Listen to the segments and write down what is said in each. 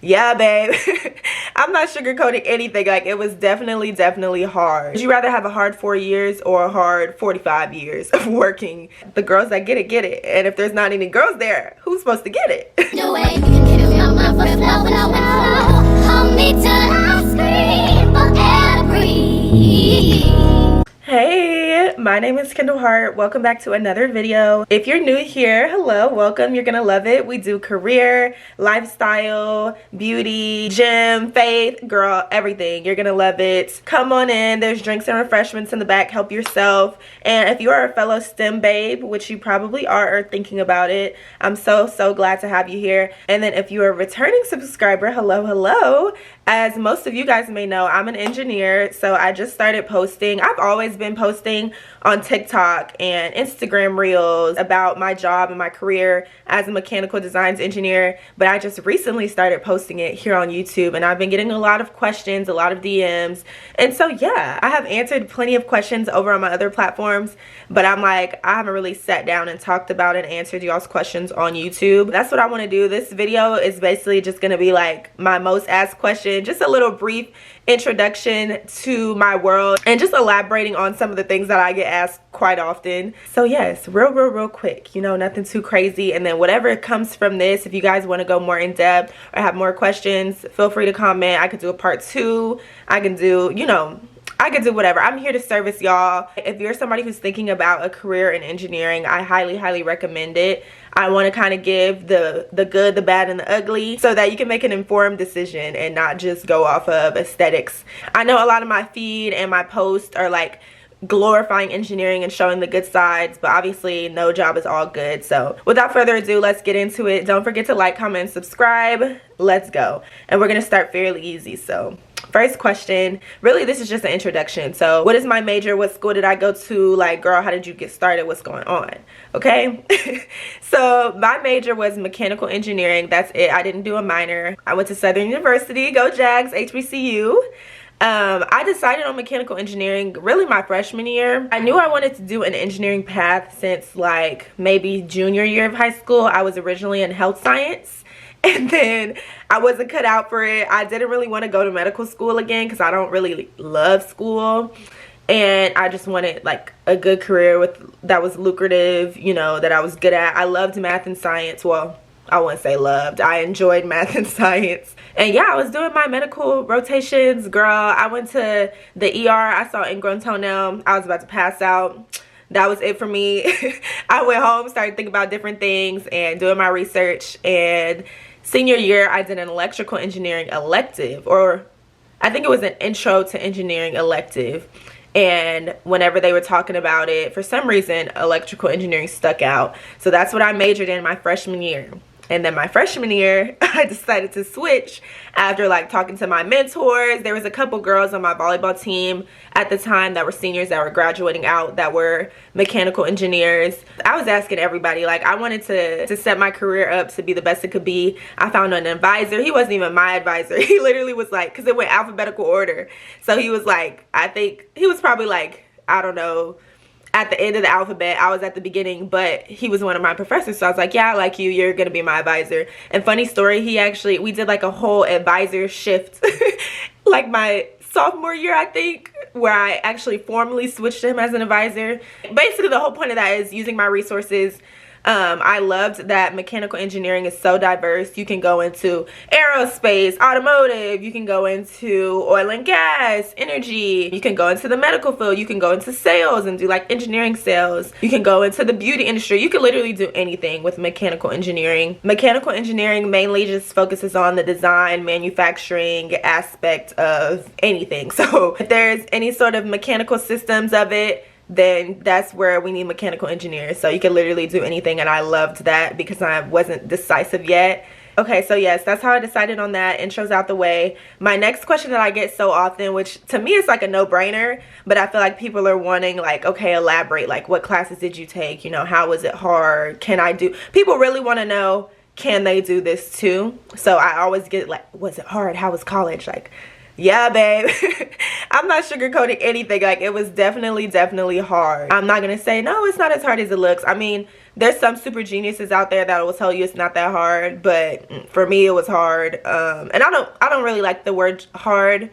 Yeah, babe. I'm not sugarcoating anything. Like, it was definitely hard. Would you rather have a hard 4 years or a hard 45 years of working? The girls that get it, get it. And if there's not any girls there, who's supposed to get it? Hey, my name is Kendall Hart. Welcome back to another video. If you're new here, hello, welcome. You're gonna love it. We do career, lifestyle, beauty, gym, faith, girl, everything. You're gonna love it. Come on in. There's drinks and refreshments in the back. Help yourself. And if you are a fellow STEM babe, which you probably are or thinking about it, I'm so glad to have you here. And then if you are a returning subscriber, hello. As most of you guys may know, I'm an engineer, so I just started posting. I've always been posting on TikTok and Instagram reels about my job and my career as a mechanical designs engineer, but I just recently started posting it here on YouTube, and I've been getting a lot of questions, a lot of DMs, and so yeah, I have answered plenty of questions over on my other platforms, but I'm like, I haven't really sat down and talked about and answered y'all's questions on YouTube. That's what I want to do. This video is basically just going to be like my most asked question, just a little brief introduction to my world and just elaborating on some of the things that I get asked quite often. So yes, real quick, you know, nothing too crazy. And then whatever comes from this, if you guys want to go more in depth or have more questions, feel free to comment. I could do a part 2. I can do, you know, I could do whatever. I'm here to service y'all. If you're somebody who's thinking about a career in engineering, I highly recommend it. I want to kind of give the good, the bad, and the ugly so that you can make an informed decision and not just go off of aesthetics. I know a lot of my feed and my posts are like glorifying engineering and showing the good sides, but obviously no job is all good. So without further ado, let's get into it. Don't forget to like, comment, and subscribe. Let's go. And we're going to start fairly easy. So first question, really this is just an introduction. So what is my major? What school did I go to? Like, girl, how did you get started? What's going on? Okay. So my major was mechanical engineering. That's it. I didn't do a minor. I went to Southern University. Go Jags, HBCU. I decided on mechanical engineering really my freshman year. I knew I wanted to do an engineering path since like maybe junior year of high school. I was originally in health science, and then I wasn't cut out for it. I didn't really want to go to medical school again because I don't really love school, and I just wanted like a good career that was lucrative, you know, that I was good at. I loved math and science. Well, I wouldn't say loved. I enjoyed math and science. And yeah, I was doing my medical rotations, girl. I went to the ER. I saw ingrown toenail. I was about to pass out. That was it for me. I went home, started thinking about different things and doing my research. And senior year, I did an electrical engineering elective, or I think it was an intro to engineering elective. And whenever they were talking about it, for some reason, electrical engineering stuck out. So that's what I majored in my freshman year. And then my freshman year, I decided to switch after like talking to my mentors. There was a couple girls on my volleyball team at the time that were seniors that were graduating out that were mechanical engineers. I was asking everybody, like, I wanted to set my career up to be the best it could be. I found an advisor. He wasn't even my advisor. He literally was like, because it went alphabetical order. So he was like, I think he was probably like, I don't know, at the end of the alphabet. I was at the beginning, but he was one of my professors. So I was like, yeah, I like you. You're going to be my advisor. And funny story, we did like a whole advisor shift like my sophomore year, I think, where I actually formally switched to him as an advisor. Basically, the whole point of that is using my resources. I loved that mechanical engineering is so diverse. You can go into aerospace, automotive, you can go into oil and gas, energy, you can go into the medical field, you can go into sales and do like engineering sales, you can go into the beauty industry. You can literally do anything with mechanical engineering. Mechanical engineering mainly just focuses on the design, manufacturing aspect of anything. So if there's any sort of mechanical systems of it, then that's where we need mechanical engineers. So you can literally do anything, and I loved that because I wasn't decisive yet. Okay, so yes, that's how I decided on that. Intro's out the way. My next question that I get so often, which to me is like a no-brainer, but I feel like people are wanting like, okay, elaborate, like what classes did you take? You know, how was it hard? People really want to know, can they do this too? So I always get like, was it hard? How was college? Like, yeah, babe. I'm not sugarcoating anything. Like, it was definitely hard. I'm not gonna say no, it's not as hard as it looks. I mean, There's some super geniuses out there that will tell you it's not that hard, but for me it was hard. And I don't really like the word hard.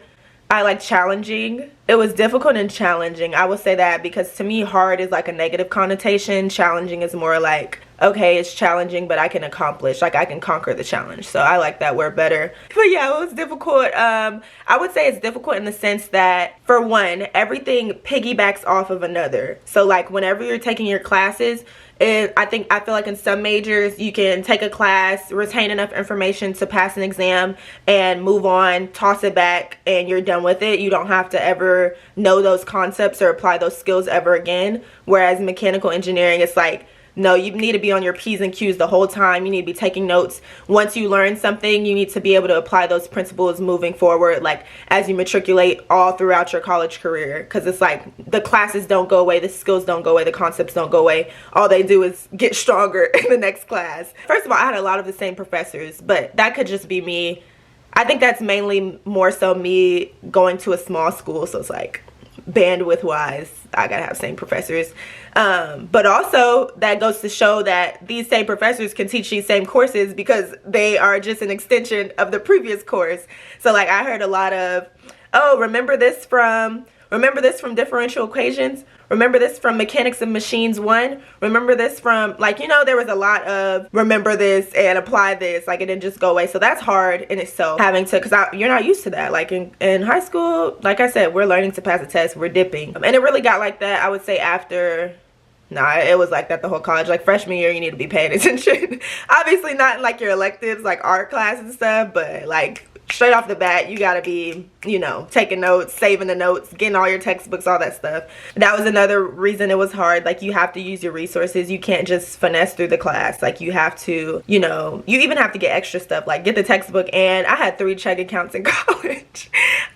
I like challenging. It was difficult and challenging. I will say that, because to me hard is like a negative connotation. Challenging is more like, okay, it's challenging, but I can accomplish, like I can conquer the challenge. So I like that word better. But yeah, it was difficult. I would say it's difficult in the sense that, for one, everything piggybacks off of another. So like whenever you're taking your classes, I feel like in some majors you can take a class, retain enough information to pass an exam, and move on, toss it back, and you're done with it. You don't have to ever know those concepts or apply those skills ever again. Whereas mechanical engineering, it's like, no, you need to be on your P's and Q's the whole time. You need to be taking notes. Once you learn something, you need to be able to apply those principles moving forward, like as you matriculate all throughout your college career. Because it's like the classes don't go away, the skills don't go away, the concepts don't go away. All they do is get stronger in the next class. First of all, I had a lot of the same professors, but that could just be me. I think that's mainly more so me going to a small school, so it's like bandwidth wise, I gotta have same professors. But also that goes to show that these same professors can teach these same courses because they are just an extension of the previous course. So like I heard a lot of, oh, remember this from differential equations, remember this from mechanics of machines 1, remember this from, like, you know, there was a lot of remember this and apply this, like it didn't just go away. So that's hard in itself, having to, because you're not used to that. Like in high school, like I said, we're learning to pass a test, we're dipping. And it really got like that, I would say, after, nah, it was like that the whole college. Like freshman year, you need to be paying attention. Obviously not in like your electives, like art class and stuff, but like straight off the bat, you gotta be, you know, taking notes, saving the notes, getting all your textbooks, all that stuff. That was another reason it was hard. Like you have to use your resources. You can't just finesse through the class. Like you have to, you know, you even have to get extra stuff, like get the textbook. And I had 3 check accounts in college.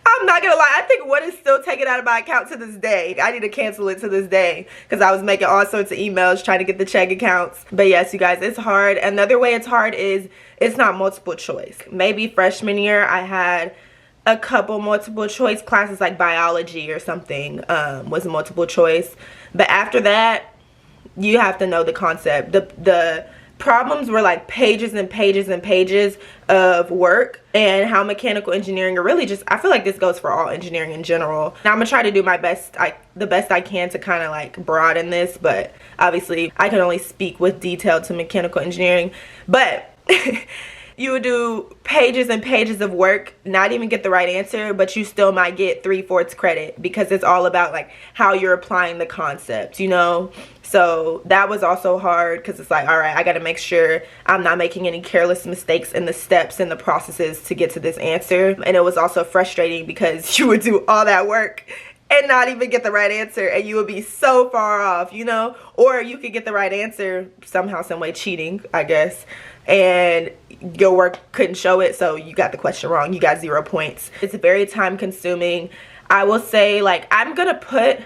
I'm not gonna lie, I think one is still taken out of my account to this day. I need to cancel it to this day because I was making all sorts of emails trying to get the check accounts. But yes, you guys, it's hard. Another way it's hard is it's not multiple choice. Maybe freshman year I had a couple multiple choice classes, like biology or something was multiple choice. But after that, you have to know the concept. The problems were like pages and pages and pages of work, and how mechanical engineering, or really just, I feel like this goes for all engineering in general. Now I'm gonna try to do my best, the best I can to kind of like broaden this, but obviously I can only speak with detail to mechanical engineering. But you would do pages and pages of work, not even get the right answer, but you still might get 3/4 credit because it's all about like how you're applying the concept, you know? So that was also hard because it's like, all right, I got to make sure I'm not making any careless mistakes in the steps and the processes to get to this answer. And it was also frustrating because you would do all that work and not even get the right answer, and you would be so far off, you know? Or you could get the right answer somehow, some way, cheating, I guess, and your work couldn't show it, so you got the question wrong. You got 0 points. It's very time consuming. I will say, like, I'm gonna put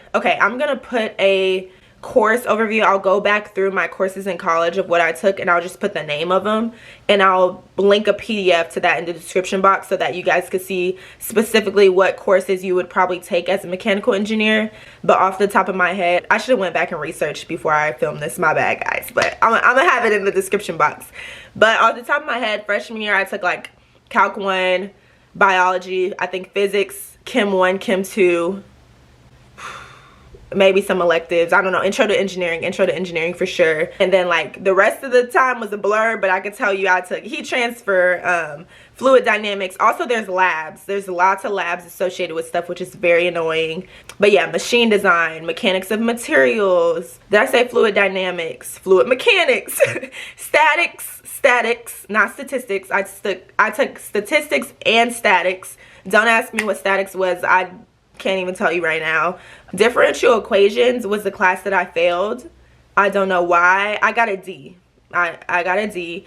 a course overview. I'll go back through my courses in college of what I took, and I'll just put the name of them, and I'll link a PDF to that in the description box so that you guys could see specifically what courses you would probably take as a mechanical engineer. But off the top of my head, I should have went back and researched before I filmed this. My bad, guys, but I'm gonna have it in the description box. But off the top of my head, freshman year I took like Calc 1, biology, I think physics, Chem 1, Chem 2, maybe some electives, I don't know, intro to engineering for sure. And then like the rest of the time was a blur, but I could tell you I took heat transfer, fluid dynamics. Also there's labs, there's lots of labs associated with stuff, which is very annoying. But yeah, machine design, mechanics of materials, did I say fluid dynamics, fluid mechanics, statics, not statistics. I took statistics and statics. Don't ask me what statics was, I can't even tell you right now. Differential equations was the class that I failed. I don't know why. I got a D. I got a D.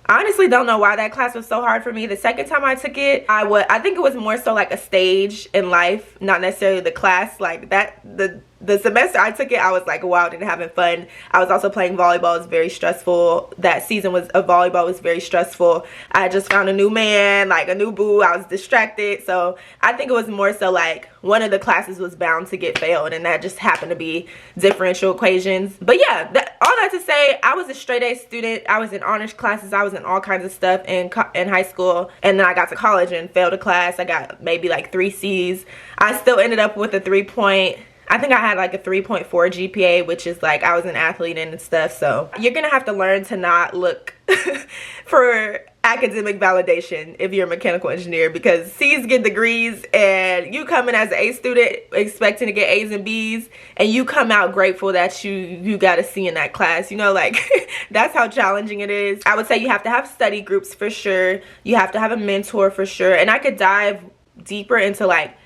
I honestly don't know why that class was so hard for me. The second time I took it, I think it was more so like a stage in life, not necessarily the class. Like that, the the semester I took it, I was like wild and having fun. I was also playing volleyball. It was very stressful. That season of volleyball was very stressful. I just found a new man, like a new boo. I was distracted. So I think it was more so like one of the classes was bound to get failed, and that just happened to be differential equations. But yeah, all that to say, I was a straight A student. I was in honors classes. I was in all kinds of stuff in high school, and then I got to college and failed a class. I got maybe like 3 C's. I still ended up with a 3 point. I think I had like a 3.4 GPA, which is like I was an athlete and stuff. So you're gonna have to learn to not look for academic validation if you're a mechanical engineer, because C's get degrees and you come in as an A student expecting to get A's and B's, and you come out grateful that you got a C in that class. You know, like that's how challenging it is. I would say you have to have study groups for sure. You have to have a mentor for sure. And I could dive deeper into like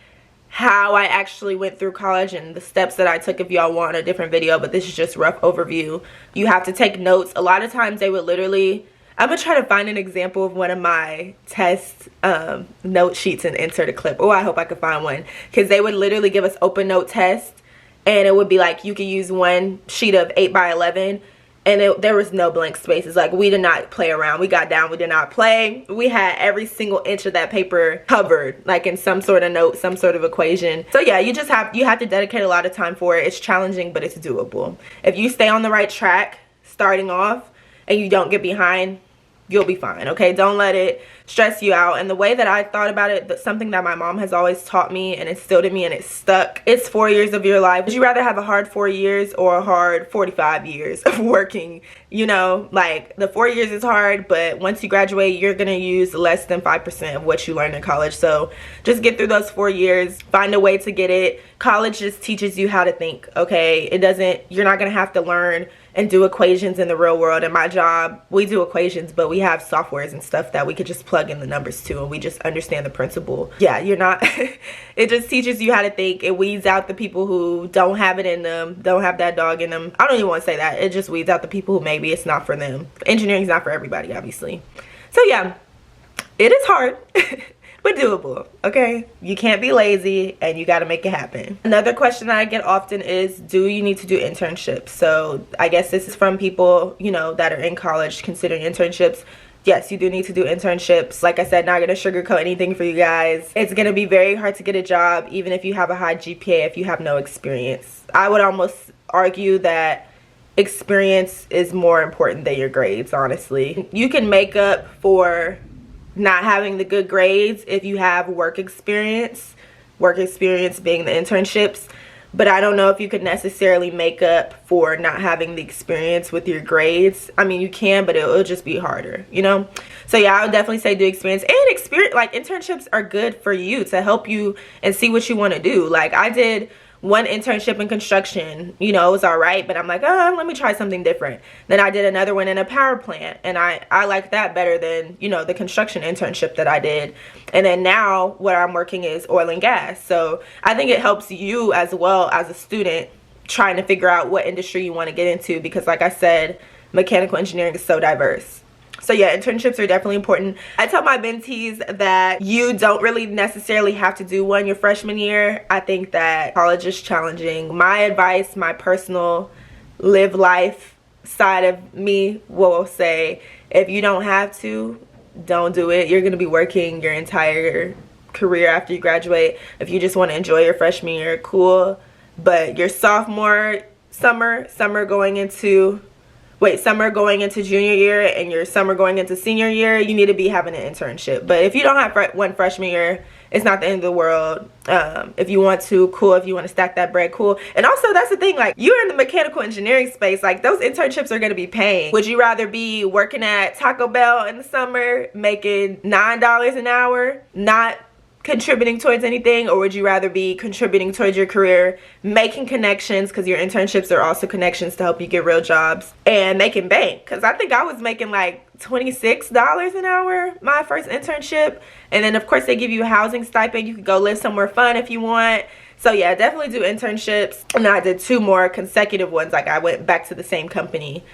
how I actually went through college and the steps that I took if y'all want a different video, but this is just rough overview. You have to take notes. A lot of times they would literally, I'm gonna try to find an example of one of my test note sheets and insert a clip. Oh, I hope I could find one, because they would literally give us open note tests, and it would be like you could use one sheet of 8 by 11, and there was no blank spaces. Like, we did not play around. We got down, we did not play. We had every single inch of that paper covered, like in some sort of note, some sort of equation. So yeah, you have to dedicate a lot of time for it. It's challenging, but it's doable. If you stay on the right track starting off and you don't get behind, you'll be fine, okay? Don't let it stress you out. And the way that I thought about it, something that my mom has always taught me and instilled in me, and it stuck, it's 4 years of your life. Would you rather have a hard 4 years or a hard 45 years of working? You know, like the 4 years is hard, but once you graduate, you're gonna use less than 5% of what you learned in college. So just get through those 4 years, find a way to get it. College just teaches you how to think, okay? You're not gonna have to learn and do equations in the real world. In my job, we do equations, but we have softwares and stuff that we could just plug in the numbers to, and we just understand the principle. Yeah, you're not, it just teaches you how to think. It weeds out the people who don't have it in them, don't have that dog in them. I don't even want to say that. It just weeds out the people who maybe it's not for them. Engineering is not for everybody, obviously. So yeah, it is hard. But doable, okay? You can't be lazy, and you gotta make it happen. Another question that I get often is, do you need to do internships? So I guess this is from people, you know, that are in college considering internships. Yes, you do need to do internships. Like I said, not gonna sugarcoat anything for you guys. It's gonna be very hard to get a job, even if you have a high GPA, if you have no experience. I would almost argue that experience is more important than your grades, honestly. You can make up for not having the good grades if you have work experience being the internships, but I don't know if you could necessarily make up for not having the experience with your grades. I mean, you can, but it'll just be harder, you know? So yeah, I would definitely say do experience. And experience, like internships are good for you to help you and see what you want to do. Like I did one internship in construction, you know, it was all right, but I'm like, oh, let me try something different. Then I did another one in a power plant, and I like that better than, you know, the construction internship that I did. And then now where I'm working is oil and gas. So I think it helps you as well as a student trying to figure out what industry you want to get into, because like I said, mechanical engineering is so diverse. So yeah, internships are definitely important. I tell my mentees that you don't really necessarily have to do one your freshman year. I think that college is challenging. My advice, my personal live life side of me will say, if you don't have to, don't do it. You're gonna be working your entire career after you graduate. If you just want to enjoy your freshman year, cool. But your sophomore summer going into junior year and your summer going into senior year, you need to be having an internship. But if you don't have one freshman year, it's not the end of the world. If you want to, cool. If you want to stack that bread, cool. And also, that's the thing, like, you're in the mechanical engineering space, like those internships are going to be paying. Would you rather be working at Taco Bell in the summer making $9 an hour, not contributing towards anything, or would you rather be contributing towards your career, making connections, because your internships are also connections to help you get real jobs, and making bank? Because I think I was making like $26 an hour my first internship, and then of course they give you a housing stipend. You could go live somewhere fun if you want. So yeah, definitely do internships. And I did 2 more consecutive ones, like I went back to the same company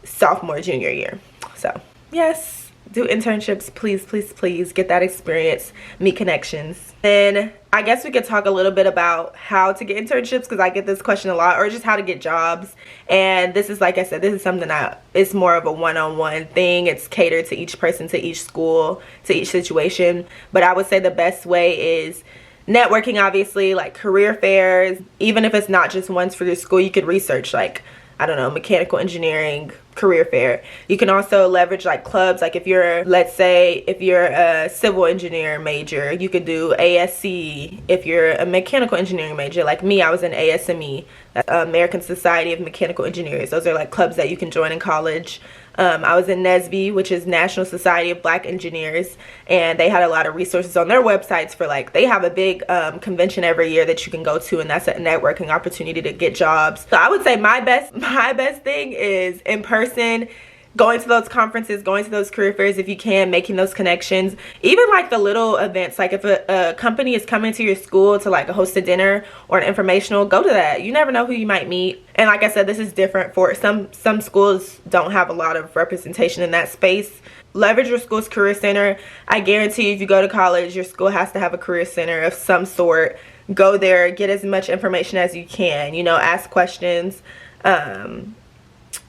sophomore junior year. So yes, do internships, please, please, please. Get that experience, meet connections. Then I guess we could talk a little bit about how to get internships, because I get this question a lot, or just how to get jobs. And this is, like I said, this is something that it's more of a one-on-one thing. It's catered to each person, to each school, to each situation. But I would say the best way is networking, obviously, like career fairs. Even if it's not just ones for your school, you could research, like, I don't know, mechanical engineering career fair. You can also leverage like clubs. Like if you're, let's say, if you're a civil engineer major, you could do ASC. If you're a mechanical engineering major, like me, I was in ASME, American Society of Mechanical Engineers. Those are like clubs that you can join in college. I was in NSBE, which is National Society of Black Engineers, and they had a lot of resources on their websites for, like, they have a big convention every year that you can go to, and that's a networking opportunity to get jobs. So I would say my best thing is in person, going to those conferences, going to those career fairs if you can, making those connections. Even like the little events, like if a company is coming to your school to like host a dinner or an informational, go to that. You never know who you might meet. And like I said, this is different for some schools don't have a lot of representation in that space. Leverage your school's career center. I guarantee you, if you go to college, your school has to have a career center of some sort. Go there, get as much information as you can, you know, ask questions.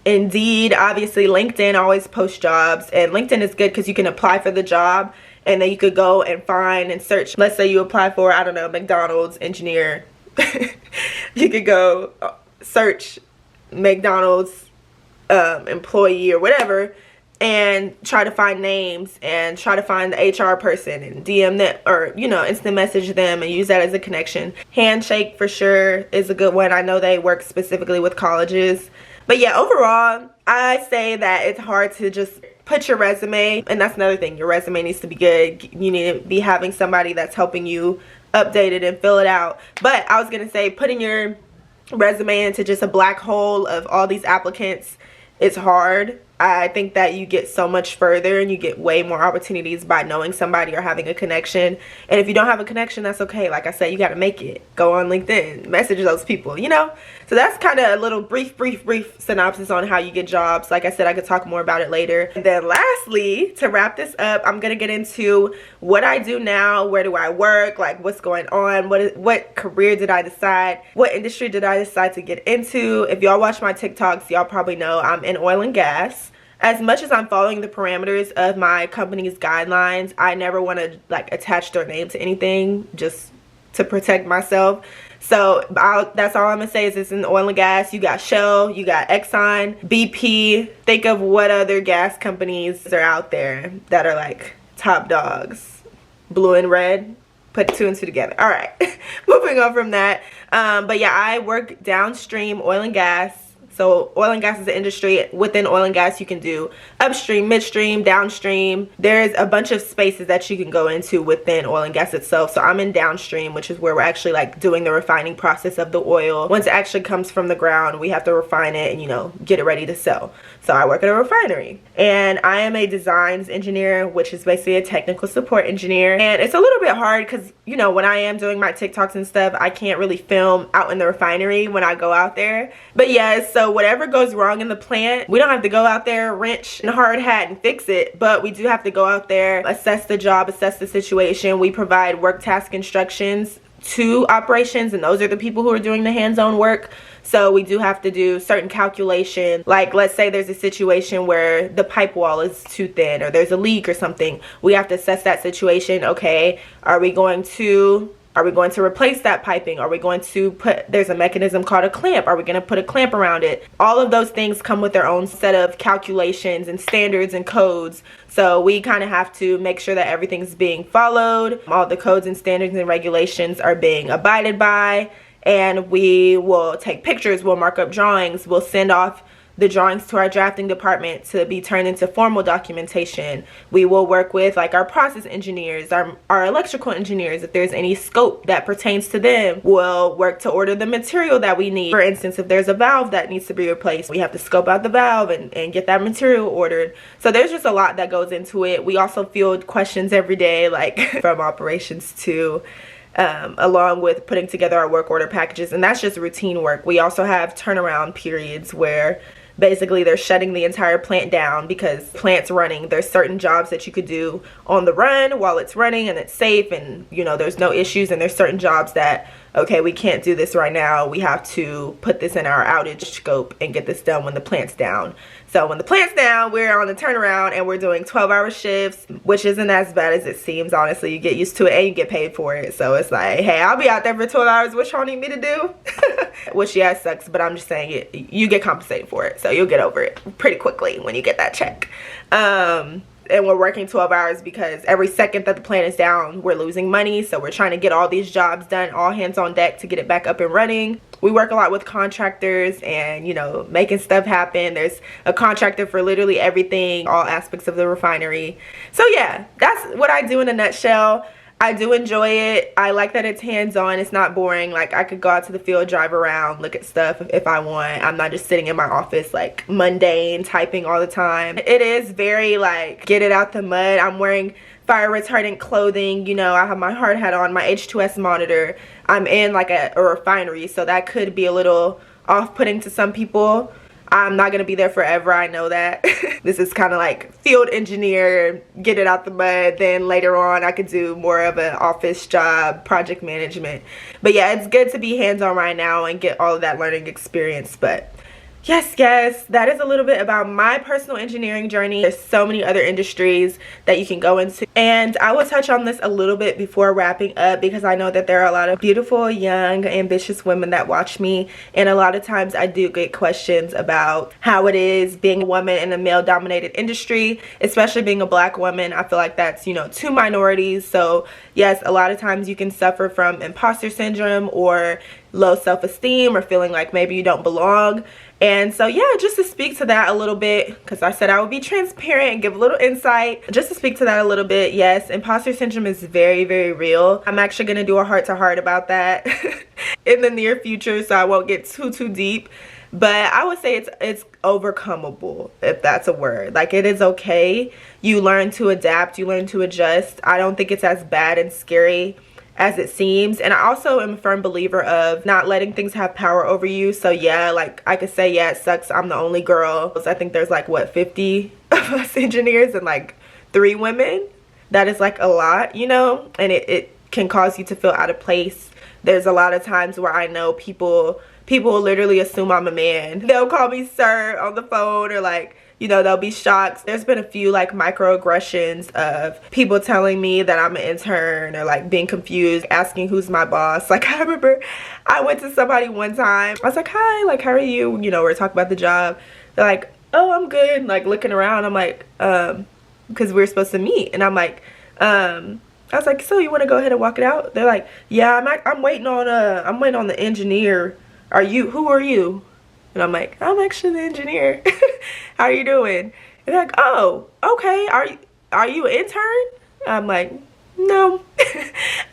Indeed, obviously, LinkedIn always posts jobs, and LinkedIn is good because you can apply for the job and then you could go and find and search. Let's say you apply for, I don't know, McDonald's engineer. You could go search McDonald's employee or whatever and try to find names and try to find the HR person and DM them, or, you know, instant message them and use that as a connection. Handshake for sure is a good one. I know they work specifically with colleges. But yeah, overall, I say that it's hard to just put your resume, and that's another thing. Your resume needs to be good. You need to be having somebody that's helping you update it and fill it out. But I was going to say, putting your resume into just a black hole of all these applicants, it's hard. I think that you get so much further and you get way more opportunities by knowing somebody or having a connection. And if you don't have a connection, that's okay. Like I said, you got to make it. Go on LinkedIn, message those people, you know? So that's kind of a little brief synopsis on how you get jobs. Like I said, I could talk more about it later. And then lastly, to wrap this up, I'm going to get into what I do now. Where do I work? Like, what's going on? What career did I decide? What industry did I decide to get into? If y'all watch my TikToks, y'all probably know I'm in oil and gas. As much as I'm following the parameters of my company's guidelines, I never want to like attach their name to anything just to protect myself. So that's all I'm gonna say is it's in oil and gas. You got Shell, you got Exxon, BP. Think of what other gas companies are out there that are like top dogs. Blue and red. Put two and two together. All right, moving on from that. But yeah, I work downstream oil and gas. So oil and gas is the industry. Within oil and gas, you can do upstream, midstream, downstream. There's a bunch of spaces that you can go into within oil and gas itself. So I'm in downstream, which is where we're actually like doing the refining process of the oil. Once it actually comes from the ground, we have to refine it and, you know, get it ready to sell. So I work at a refinery. And I am a designs engineer, which is basically a technical support engineer. And it's a little bit hard because, you know, when I am doing my TikToks and stuff, I can't really film out in the refinery when I go out there. But yeah, so whatever goes wrong in the plant, we don't have to go out there, wrench and hard hat and fix it, but we do have to go out there, assess the job, assess the situation. We provide work task instructions to operations, and those are the people who are doing the hands-on work. So we do have to do certain calculation. Like, let's say there's a situation where the pipe wall is too thin or there's a leak or something. We have to assess that situation. Okay, are we going to replace that piping? Are we going to there's a mechanism called a clamp. Are we going to put a clamp around it? All of those things come with their own set of calculations and standards and codes. So we kind of have to make sure that everything's being followed. All the codes and standards and regulations are being abided by. And we will take pictures, we'll mark up drawings, we'll send off the drawings to our drafting department to be turned into formal documentation. We will work with like our process engineers, our electrical engineers. If there's any scope that pertains to them, we'll work to order the material that we need. For instance, if there's a valve that needs to be replaced, we have to scope out the valve and get that material ordered. So there's just a lot that goes into it. We also field questions every day, like from operations to along with putting together our work order packages, and that's just routine work. We also have turnaround periods where basically they're shutting the entire plant down because plant's running. There's certain jobs that you could do on the run while it's running and it's safe and, you know, there's no issues, and there's certain jobs that, okay, we can't do this right now. We have to put this in our outage scope and get this done when the plant's down. So when the plant's down, we're on the turnaround and we're doing 12-hour shifts, which isn't as bad as it seems, honestly. You get used to it and you get paid for it. So it's like, hey, I'll be out there for 12 hours. What y'all need me to do? Which, yeah, it sucks, but I'm just saying you get compensated for it. So you'll get over it pretty quickly when you get that check. And we're working 12 hours because every second that the plant is down, we're losing money. So we're trying to get all these jobs done, all hands on deck to get it back up and running. We work a lot with contractors and, you know, making stuff happen. There's a contractor for literally everything, all aspects of the refinery. So yeah, that's what I do in a nutshell. I do enjoy it. I like that it's hands-on. It's not boring. Like, I could go out to the field, drive around, look at stuff if I want. I'm not just sitting in my office like mundane, typing all the time. It is very like, get it out the mud. I'm wearing fire retardant clothing. You know, I have my hard hat on, my H2S monitor. I'm in like a refinery, so that could be a little off-putting to some people. I'm not gonna be there forever, I know that. This is kind of like field engineer, get it out the mud, then later on I could do more of an office job, project management. But yeah, it's good to be hands-on right now and get all of that learning experience. But yes, that is a little bit about my personal engineering journey. There's so many other industries that you can go into, and I will touch on this a little bit before wrapping up because I know that there are a lot of beautiful, young, ambitious women that watch me, and a lot of times I do get questions about how it is being a woman in a male-dominated industry, especially being a black woman. I feel like that's, you know, two minorities. So yes, a lot of times you can suffer from imposter syndrome or low self-esteem or feeling like maybe you don't belong. And so yeah, just to speak to that a little bit, because I said I would be transparent and give a little insight, just to speak to that a little bit. Yes, imposter syndrome is very, very real. I'm actually going to do a heart-to-heart about that in the near future, so I won't get too deep. But I would say it's overcomable, if that's a word. Like, it is okay. You learn to adapt, you learn to adjust. I don't think it's as bad and scary as it seems. And I also am a firm believer of not letting things have power over you. So yeah, like I could say, yeah, it sucks, I'm the only girl. I think there's like, what, 50 of us engineers and like 3 women. That is like a lot, you know, and it can cause you to feel out of place. There's a lot of times where I know people will literally assume I'm a man. They'll call me sir on the phone, or like, you know, they'll be shocked. There's been a few like microaggressions of people telling me that I'm an intern, or like being confused, asking who's my boss. Like, I remember I went to somebody one time. I was like, hi, like, how are you? You know, we're talking about the job. They're like, oh, I'm good. Like, looking around, I'm like, because we were supposed to meet. And I'm like, I was like, so you want to go ahead and walk it out? They're like, yeah, I'm waiting on the engineer. Who are you? And I'm like, I'm actually the engineer. How are you doing? And they're like, oh, okay. Are you an intern? I'm like, no.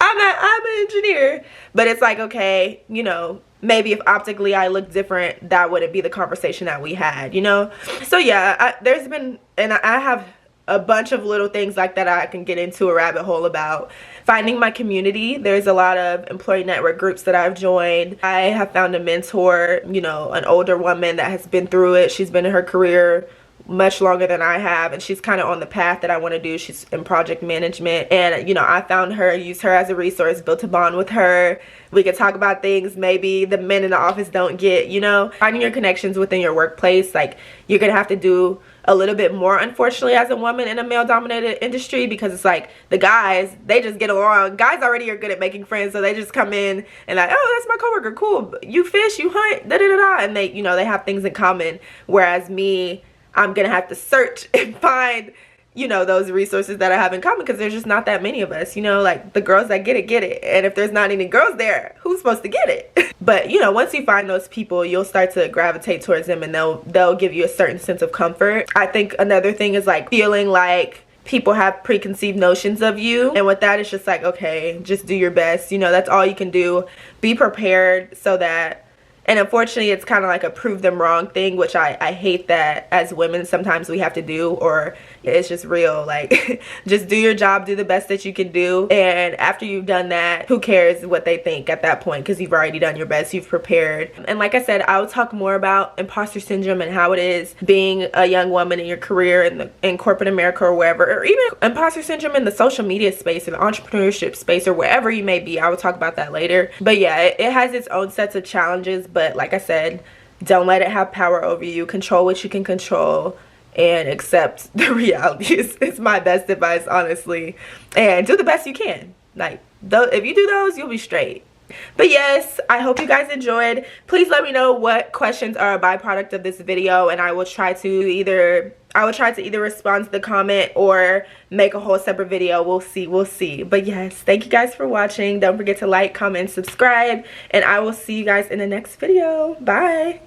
I'm an engineer. But it's like, okay, you know, maybe if optically I look different, that wouldn't be the conversation that we had, you know? So yeah, there's been, and I have a bunch of little things like that I can get into a rabbit hole about. Finding my community. There's a lot of employee network groups that I've joined. I have found a mentor, you know, an older woman that has been through it. She's been in her career much longer than I have, and she's kind of on the path that I want to do. She's in project management, and you know, I found her, used her as a resource, built a bond with her. We could talk about things maybe the men in the office don't get, you know. Finding your connections within your workplace, like, you're gonna have to do a little bit more, unfortunately, as a woman in a male-dominated industry, because it's like the guys, they just get along. Guys already are good at making friends, so they just come in and like, oh, that's my coworker, cool, you fish, you hunt, da-da-da-da, and they, you know, they have things in common. Whereas me, I'm gonna have to search and find, you know, those resources that I have in common, because there's just not that many of us, you know. Like, the girls that get it, and if there's not any girls there, who's supposed to get it? But you know, once you find those people, you'll start to gravitate towards them, and they'll give you a certain sense of comfort. I think another thing is like feeling like people have preconceived notions of you, and with that, it's just like, okay, just do your best, you know. That's all you can do. Be prepared so that And unfortunately, it's kind of like a prove them wrong thing, which I hate that as women sometimes we have to do, or it's just real. Like, just do your job, do the best that you can do. And after you've done that, who cares what they think at that point, because you've already done your best, you've prepared. And like I said, I will talk more about imposter syndrome and how it is being a young woman in your career in corporate America or wherever, or even imposter syndrome in the social media space, in the entrepreneurship space, or wherever you may be. I will talk about that later. But yeah, it has its own sets of challenges. But like I said, don't let it have power over you. Control what you can control and accept the reality. It's my best advice, honestly. And do the best you can. Like, if you do those, you'll be straight. But yes, I hope you guys enjoyed. Please let me know what questions are a byproduct of this video, and I will try to either respond to the comment or make a whole separate video. We'll see. But yes, thank you guys for watching. Don't forget to like, comment, subscribe, and I will see you guys in the next video. Bye.